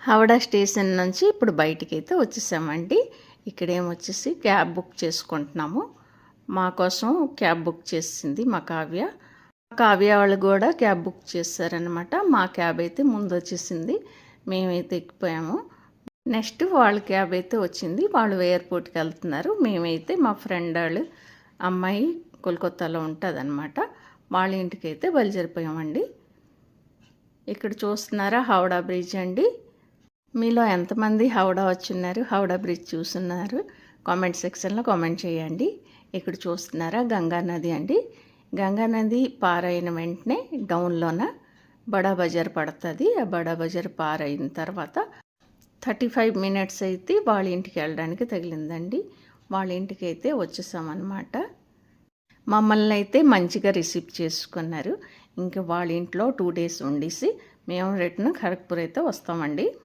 హవడా station నుంచి ఇప్పుడు బయటికైతే వచ్చేసామండి. ఇక్కడేమొచ్చేసి క్యాబ్ బుక్ చేసుకుంటున్నాము. మా కోసం క్యాబ్ బుక్ చేసింది మా కావ్య. కావ్య వాళ్ళు కూడా క్యాబ్ బుక్ చేశారనమాట. మా క్యాబ్ అయితే ముందు వచ్చేసింది, మేమైతే ఎక్కిపోయాము. నెక్స్ట్ వాళ్ళ క్యాబ్ అయితే వచ్చింది, వాళ్ళు ఎయిర్పోర్ట్కి వెళ్తున్నారు. మేమైతే మా ఫ్రెండ్ వాళ్ళు అమ్మాయి కోల్కతాలో ఉంటుందన్నమాట, వాళ్ళ ఇంటికి అయితే బయలుదేరిపోయామండి. ఇక్కడ చూస్తున్నారా హౌడా బ్రిడ్జ్ అండి. మీలో ఎంతమంది హౌడా వచ్చున్నారు, హౌడా బ్రిడ్జ్ చూస్తున్నారు కామెంట్ సెక్షన్లో కామెంట్ చేయండి. ఇక్కడ చూస్తున్నారా గంగా నది అండి. గంగా నది పారైన వెంటనే డౌన్లోన బడా బజార్ పడుతుంది. ఆ బడా బజార్ పారైన తర్వాత 35 మినిట్స్ అయితే వాళ్ళ ఇంటికి వెళ్ళడానికి తగిలిందండి. వాళ్ళ ఇంటికి అయితే వచ్చేసామన్నమాట. మమ్మల్ని అయితే మంచిగా రిసీవ్ చేసుకున్నారు. ఇంకా వాళ్ళ ఇంట్లో 2 డేస్ ఉండేసి మేము రిటర్న్ ఖరగ్పూర్ అయితే వస్తామండి.